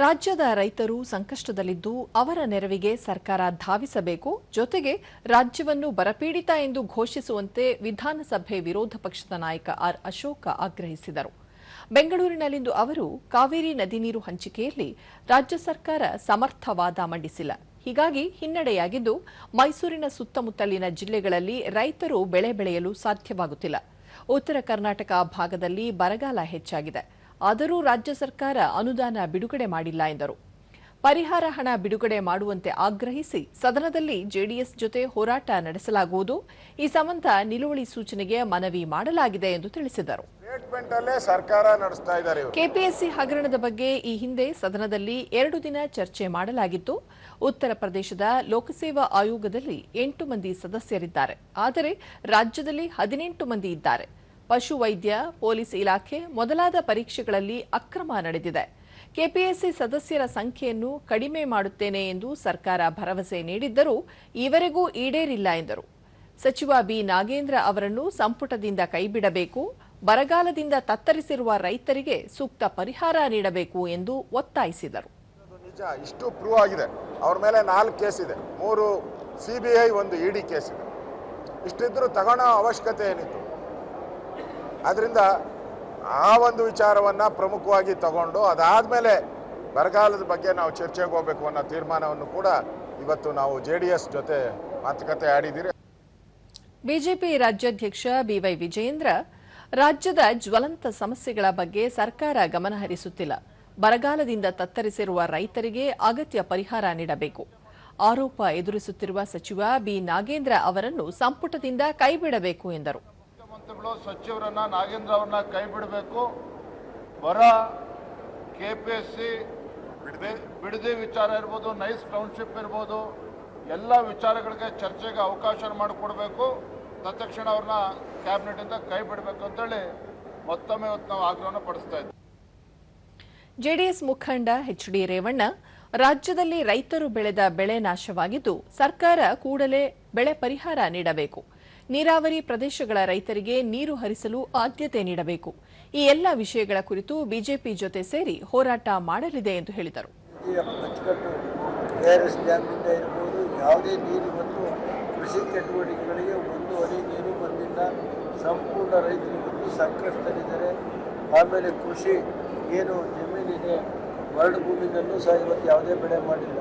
ರಾಜ್ಯದ ರೈತರು ಸಂಕಷ್ಟದಲ್ಲಿದ್ದು ಅವರ ನೆರವಿಗೆ ಸರ್ಕಾರ ಧಾವಿಸಬೇಕು. ಜೊತೆಗೆ ರಾಜ್ಯವನ್ನು ಬರಪೀಡಿತ ಎಂದು ಘೋಷಿಸುವಂತೆ ವಿಧಾನಸಭೆ ವಿರೋಧ ಪಕ್ಷದ ನಾಯಕ ಆರ್ ಅಶೋಕ ಆಗ್ರಹಿಸಿದರು. ಬೆಂಗಳೂರಿನಲ್ಲಿಂದು ಅವರು ಕಾವೇರಿ ನದಿ ನೀರು ಹಂಚಿಕೆಯಲ್ಲಿ ರಾಜ್ಯ ಸರ್ಕಾರ ಸಮರ್ಥ ವಾದ ಮಂಡಿಸಿಲ್ಲ, ಹೀಗಾಗಿ ಹಿನ್ನಡೆಯಾಗಿದ್ದು ಮೈಸೂರಿನ ಸುತ್ತಮುತ್ತಲಿನ ಜಿಲ್ಲೆಗಳಲ್ಲಿ ರೈತರು ಬೆಳೆ ಬೆಳೆಯಲು ಸಾಧ್ಯವಾಗುತ್ತಿಲ್ಲ. ಉತ್ತರ ಕರ್ನಾಟಕ ಭಾಗದಲ್ಲಿ ಬರಗಾಲ ಹೆಚ್ಚಾಗಿದೆ. ಆದರೂ ರಾಜ್ಯ ಸರ್ಕಾರ ಅನುದಾನ ಬಿಡುಗಡೆ ಮಾಡಿಲ್ಲ ಎಂದರು. ಪರಿಹಾರ ಹಣ ಬಿಡುಗಡೆ ಮಾಡುವಂತೆ ಆಗ್ರಹಿಸಿ ಸದನದಲ್ಲಿ ಜೆಡಿಎಸ್ ಜೊತೆ ಹೋರಾಟ ನಡೆಸಲಾಗುವುದು. ಈ ಸಂಬಂಧ ನಿಲುವಳಿ ಸೂಚನೆಗೆ ಮನವಿ ಮಾಡಲಾಗಿದೆ ಎಂದು ತಿಳಿಸಿದರು. ಕೆಪಿಎಸ್ಸಿ ಹಗರಣದ ಬಗ್ಗೆ ಈ ಹಿಂದೆ ಸದನದಲ್ಲಿ 2 ದಿನ ಚರ್ಚೆ ಮಾಡಲಾಗಿತ್ತು. ಉತ್ತರ ಪ್ರದೇಶದ ಲೋಕಸೇವಾ ಆಯೋಗದಲ್ಲಿ 8 ಮಂದಿ ಸದಸ್ಯರಿದ್ದಾರೆ. ಆದರೆ ರಾಜ್ಯದಲ್ಲಿ 18 ಮಂದಿ ಇದ್ದಾರೆ. ಪಶುವೈದ್ಯ, ಪೊಲೀಸ್ ಇಲಾಖೆ ಮೊದಲಾದ ಪರೀಕ್ಷೆಗಳಲ್ಲಿ ಅಕ್ರಮ ನಡೆದಿದೆ. ಕೆಪಿಎಸ್ಸಿ ಸದಸ್ಯರ ಸಂಖ್ಯೆಯನ್ನು ಕಡಿಮೆ ಮಾಡುತ್ತೇನೆ ಎಂದು ಸರ್ಕಾರ ಭರವಸೆ ನೀಡಿದ್ದರೂ ಈವರೆಗೂ ಈಡೇರಿಲ್ಲ ಎಂದರು. ಸಚಿವ ಬಿ ನಾಗೇಂದ್ರ ಅವರನ್ನು ಸಂಪುಟದಿಂದ ಕೈಬಿಡಬೇಕು, ಬರಗಾಲದಿಂದ ತತ್ತರಿಸಿರುವ ರೈತರಿಗೆ ಸೂಕ್ತ ಪರಿಹಾರ ನೀಡಬೇಕು ಎಂದು ಒತ್ತಾಯಿಸಿದರು. ನಿಜ, ಇಷ್ಟು ಪ್ರೂವ್ ಆಗಿದೆ. ಅವರ ಮೇಲೆ 4 ಕೇಸ್ ಇದೆ, 3 ಸಿಬಿಐ, 1 ಇಡಿ ಕೇಸ್ ಇದೆ. ಇಷ್ಟಿದ್ರೂ ತಗೊಳ್ಳೋ ಅವಶ್ಯಕತೆ ಏನಿತ್ತು? ಆದ್ದರಿಂದ ಆ ಒಂದು ವಿಚಾರವನ್ನು ಪ್ರಮುಖವಾಗಿ ತಗೊಂಡು ಅದಾದಮೇಲೆ ಬರಗಾಲದ ಬಗ್ಗೆ ನಾವು ಚರ್ಚೆಗೆ ಹೋಗಬೇಕು ಅನ್ನೋ ತೀರ್ಮಾನವನ್ನು ಕೂಡ ಇವತ್ತು ನಾವು ಜೆಡಿಎಸ್ ಜೊತೆ ಮಾತುಕತೆ ಆಡಿದ್ದೀರಿ. ಬಿಜೆಪಿ ರಾಜ್ಯಾಧ್ಯಕ್ಷ ಬಿವೈ ವಿಜಯೇಂದ್ರ, ರಾಜ್ಯದ ಜ್ವಲಂತ ಸಮಸ್ಯೆಗಳ ಬಗ್ಗೆ ಸರ್ಕಾರ ಗಮನ ಹರಿಸುತ್ತಿಲ್ಲ. ಬರಗಾಲದಿಂದ ತತ್ತರಿಸಿರುವ ರೈತರಿಗೆ ಅಗತ್ಯ ಪರಿಹಾರ ನೀಡಬೇಕು. ಆರೋಪ ಎದುರಿಸುತ್ತಿರುವ ಸಚಿವ ಬಿ ನಾಗೇಂದ್ರ ಅವರನ್ನು ಸಂಪುಟದಿಂದ ಕೈಬಿಡಬೇಕು ಎಂದರು. ಸಚಿವರನ್ನ ನಾಗೇಂದ್ರ ಅವರನ್ನ ಕೈ ಬಿಡಬೇಕು. ಬರ, ಕೆಪಿಎಸ್ಸಿ ಬಿಡದಿ ವಿಚಾರ ಇರ್ಬೋದು, ನೈಸ್ ಟೌನ್ಶಿಪ್ ಇರ್ಬೋದು, ಎಲ್ಲ ವಿಚಾರಗಳಿಗೆ ಚರ್ಚೆಗೆ ಅವಕಾಶ ಮಾಡಿಕೊಡ್ಬೇಕು. ತತ್ಕ್ಷಣ ಅವ್ರನ್ನ ಕ್ಯಾಬಿನೆಟ್ ಇಂದ ಕೈ ಬಿಡಬೇಕು ಅಂತೇಳಿ ಮತ್ತೊಮ್ಮೆ ಇವತ್ತು ನಾವು ಆಗ್ರಹವನ್ನು ಪಡಿಸ್ತಾ ಇದ್ದೀವಿ. ಜೆಡಿಎಸ್ ಮುಖಂಡ ಎಚ್ ಡಿ ರೇವಣ್ಣ, ರಾಜ್ಯದಲ್ಲಿ ರೈತರು ಬೆಳೆದ ಬೆಳೆ ನಾಶವಾಗಿದ್ದು ಸರ್ಕಾರ ಕೂಡಲೇ ಬೆಳೆ ಪರಿಹಾರ ನೀಡಬೇಕು. ನೀರಾವರಿ ಪ್ರದೇಶಗಳ ರೈತರಿಗೆ ನೀರು ಹರಿಸಲು ಆದ್ಯತೆ ನೀಡಬೇಕು. ಈ ಎಲ್ಲ ವಿಷಯಗಳ ಕುರಿತು ಬಿಜೆಪಿ ಜೊತೆ ಸೇರಿ ಹೋರಾಟ ಮಾಡಲಿದೆ ಎಂದು ಹೇಳಿದರು. ಯಾವುದೇ ನೀರು ಮತ್ತು ಕೃಷಿ ಚಟುವಟಿಕೆಗಳಿಗೆ 1 ಅಡಿ ನೀರು ಬಂದಿಲ್ಲ. ಸಂಪೂರ್ಣ ರೈತರು ಒಂದು ಸಂಕಷ್ಟದಲ್ಲಿದ್ದಾರೆ. ಆಮೇಲೆ ಕೃಷಿ ಏನು ಜಮೀನಿದೆ, ಮರಳು ಭೂಮಿನಲ್ಲೂ ಸಹ ಇವತ್ತು ಯಾವುದೇ ಬೆಳೆ ಮಾಡಿಲ್ಲ.